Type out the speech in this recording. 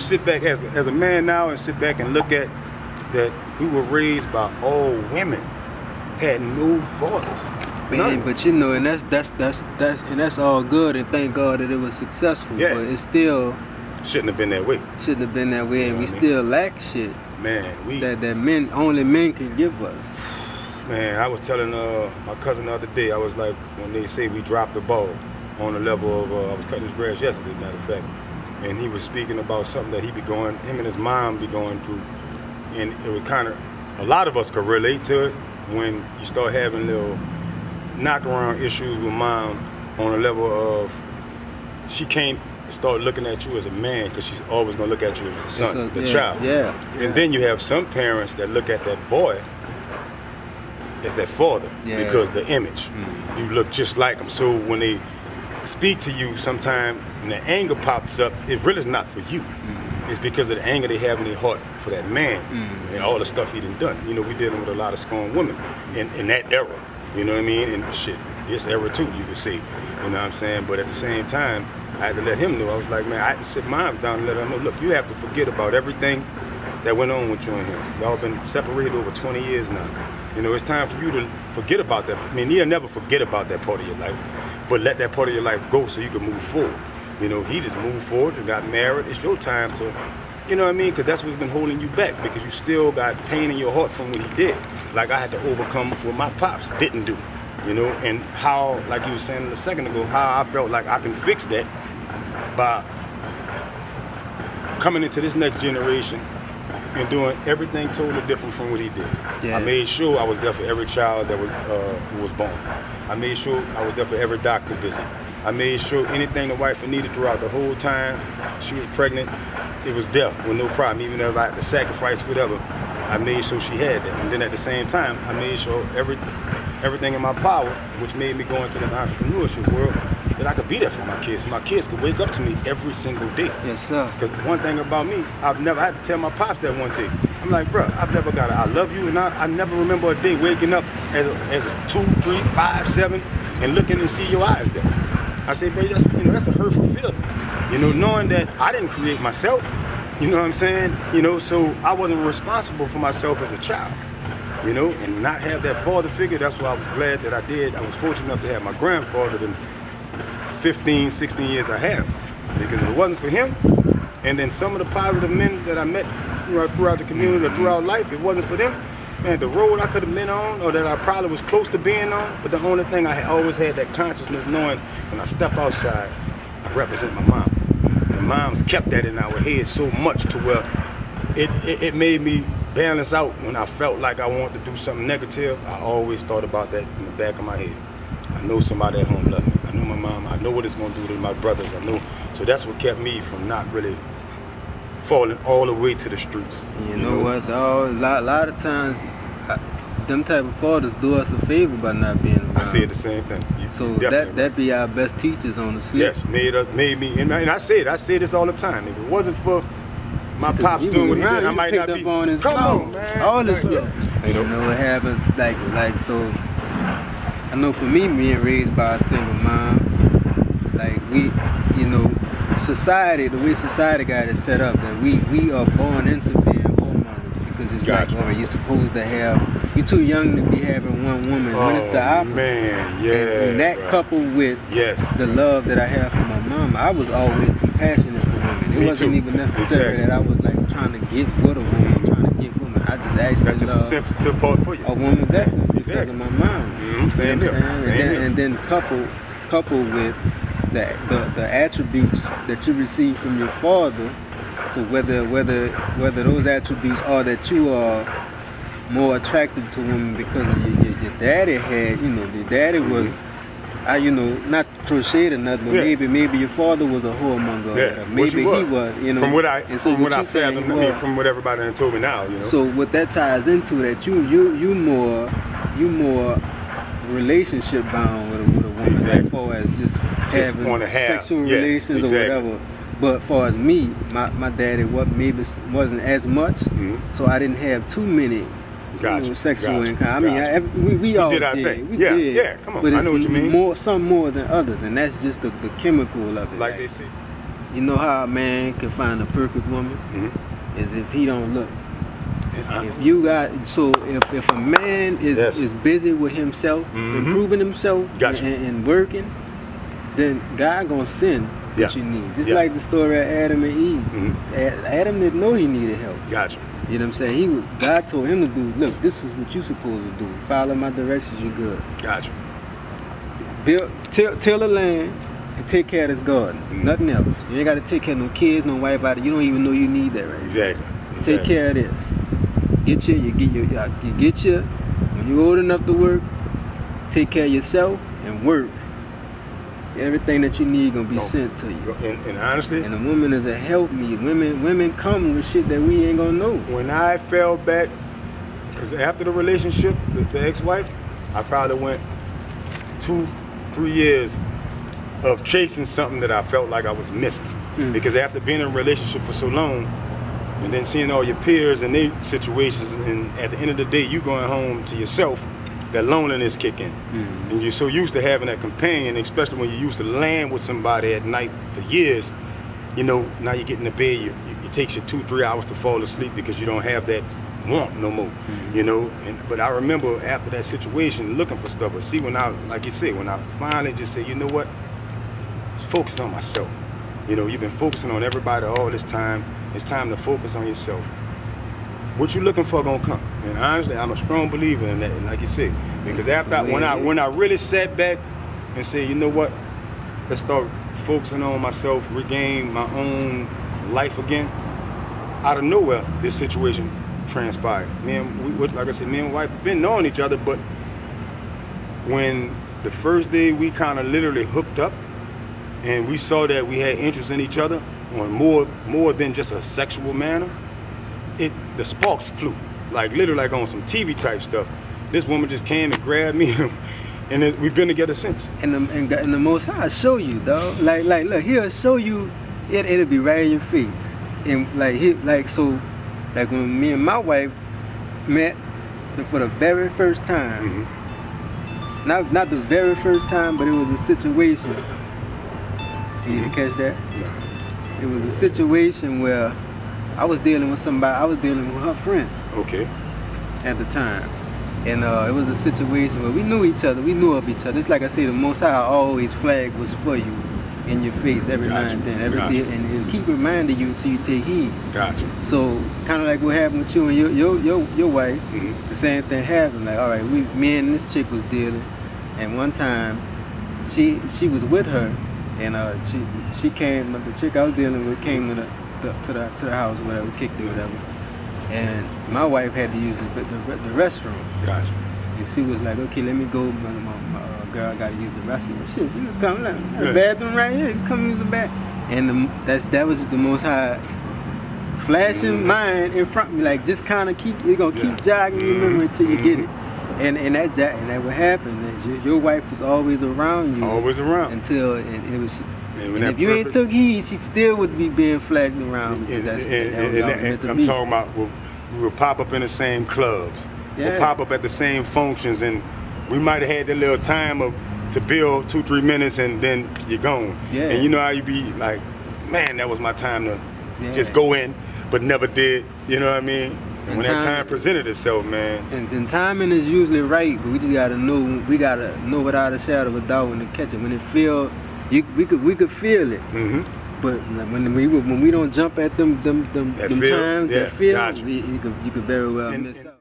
sit back as a man now and sit back and look at that we were raised by all women, had no fathers. Man, but you know, and that's all good, and thank God that it was successful. Yeah. But it still shouldn't have been that way. Shouldn't have been that way, and we still lack shit. Man, that only men can give us. Man, I was telling my cousin the other day, I was like, when they say we dropped the ball on the level of, I was cutting his grass yesterday, matter of fact, and he was speaking about something that him and his mom be going through, and it would kind of, a lot of us could relate to it when you start having little knock around issues with mom on a level of, she can't start looking at you as a man because she's always gonna look at you as a son, the child. Yeah. And then you have some parents that look at that boy as their father because the image. You look just like him. So when they speak to you sometime and the anger pops up, it really is not for you. It's because of the anger they have in their heart for that man and all the stuff he done. You know, we dealing with a lot of scorned women in that era. You know what I mean? And shit, this era too, you could see. You know what I'm saying? But at the same time, I had to let him know. I was like, man, I had to sit moms down and let her know, look, you have to forget about everything that went on with you and him. Y'all been separated over 20 years now. You know, it's time for you to forget about that. I mean, you'll never forget about that part of your life, but let that part of your life go so you can move forward. You know, he just moved forward and got married. It's your time to, you know what I mean? Because that's what's been holding you back, because you still got pain in your heart from what he did. Like I had to overcome what my pops didn't do, you know, and how, like you were saying a second ago, how I felt like I can fix that by coming into this next generation and doing everything totally different from what he did. Yeah. I made sure I was there for every child that was who was born. I made sure I was there for every doctor visit. I made sure anything the wife needed throughout the whole time she was pregnant, it was there with no problem. Even if I had to sacrifice whatever, I made sure she had that. And then at the same time, I made sure everything in my power, which made me go into this entrepreneurship world, that I could be there for my kids. So my kids could wake up to me every single day. Yes, sir. Because one thing about me, I had to tell my pops that one day. I'm like, bro, I've never got I love you, and I never remember a day waking up as a 2, 3, 5, 7, and looking and see your eyes there. I say, bro, that's a hurtful feeling. You know, knowing that I didn't create myself. You know what I'm saying? You know, so I wasn't responsible for myself as a child. You know, and not have that father figure. That's why I was glad that I did. I was fortunate enough to have my grandfather the 15, 16 years I have. Because if it wasn't for him, and then some of the positive men that I met throughout the community or throughout life, if it wasn't for them, man, the road I could have been on, or that I probably was close to being on, but the only thing I always had that consciousness knowing when I step outside, I represent my mom. And moms kept that in our heads so much to where it made me balance out when I felt like I wanted to do something negative. I always thought about that in the back of my head. I know somebody at home loves me. I know my mom. I know what it's going to do to my brothers. I know. So that's what kept me from not really falling all the way to the streets. You know what, dog? A lot of times, them type of fathers do us a favor by not being around. I said the same thing. So that be our best teachers on the slip. Yes, made me, and I say this all the time. If it wasn't for my pops doing what he did, I might not be. On his Come flow. on, man. All this flow. You know what happens, like so. I know for me, being raised by a single mom, like we, you know, society, the way society got it set up, that we are born into being whoremongers, because it's like, oh, you're supposed to have, you're too young to be having one woman, when it's the opposite. Man, yeah. And that coupled with the love that I have for my mom, I was always compassionate for women. It wasn't even necessary that I was like trying to get with a woman, trying to get women. I just actually that's just a sensitive part for you. A woman's essence because of my mom. Same here. And then coupled with the attributes that you receive from your father. So whether those attributes are that you are more attractive to women because of your daddy had, you know, your daddy was, you know, not crochet or nothing, but maybe your father was a whoremonger. Yeah, maybe he was, you know. From what I said, from what everybody done told me now, you know. So what that ties into, that you more relationship bound with a woman, as far as just having sexual relations or whatever. But for as me, my daddy wasn't as much, so I didn't have too many sexual encounter. I mean, we all did. We did. Yeah, come on. But I know what you mean. Some more than others, and that's just the chemical of it. Like they say, You know how a man can find a perfect woman? Is if he don't look. If you got if a man is busy with himself, improving himself and working, then God gonna send what you need. Just like the story of Adam and Eve. Adam didn't know he needed help. Gotcha. You know what I'm saying? God told him to do. Look, this is what you supposed to do. Follow my directions. You good. Gotcha. Till the land and take care of this garden. Nothing else. You ain't got to take care of no kids, no wife out. You don't even know you need that right. Exactly. Take care of this. You get your. When you're old enough to work, take care of yourself and work. Everything that you need gonna be sent to you. And honestly, and a woman is a help me. Women come with shit that we ain't gonna know. When I fell back, because after the relationship, the ex-wife, I probably went 2-3 years of chasing something that I felt like I was missing. Because after being in a relationship for so long, and then seeing all your peers and their situations, and at the end of the day, you going home to yourself, that loneliness kick in. And you're so used to having that companion, especially when you used to land with somebody at night for years, you know, now you get in the bed, it takes you 2-3 hours to fall asleep because you don't have that warmth no more, you know. But I remember after that situation looking for stuff, but see, when I, like you said, when I finally just said, you know what, let's focus on myself. You know, you've been focusing on everybody all this time, it's time to focus on yourself. What you looking for gonna come. And honestly, I'm a strong believer in that, like you said. Because after when I really sat back and said, you know what, let's start focusing on myself, regain my own life again, out of nowhere, this situation transpired. Like I said, me and my wife been knowing each other, but when the first day we kind of literally hooked up and we saw that we had interest in each other on more than just a sexual manner, the sparks flew, like literally like on some TV type stuff. This woman just came and grabbed me, and we've been together since. And the Most High show you, dog. Like look, He'll show you. It'll be right in your face. And like when me and my wife met for the very first time. Not the very first time, but it was a situation. You didn't catch that? No. It was a situation where I was dealing with somebody. I was dealing with her friend. Okay. At the time, and it was a situation where we knew each other. We knew of each other. It's like I say, the Most High always flag was for you, in your face every now and then. And keep reminding you until you take heed. Gotcha. So kind of like what happened with you and your wife. The same thing happened. Like, all right, me and this chick was dealing, and one time she was with her, and she came. The chick I was dealing with came to the house, whatever, kicked it, whatever. And my wife had to use the restroom. Gotcha. And she was like, okay, let me go. My girl got to use the restroom. Shit, you can come, the bathroom right here. You come use the bathroom. And that was just the Most High flashing mine in front of me, like just kind of keep jogging your memory until you get it. And that what happened. Your wife was always around you. Always around. Until it was. And if you ain't took heed, she still would be being flagged around. I'm talking about we would pop up in the same clubs. We'll pop up at the same functions, and we might have had that little time to build 2-3 minutes, and then you're gone. And you know how you be like, man, that was my time to just go in, but never did. You know what I mean? And when that time presented itself, man. And timing is usually right, but we just gotta know. We gotta know without a shadow of a doubt when to catch it. When it feel. We could feel it, but when we don't jump at them times, that feel, you could very well miss out.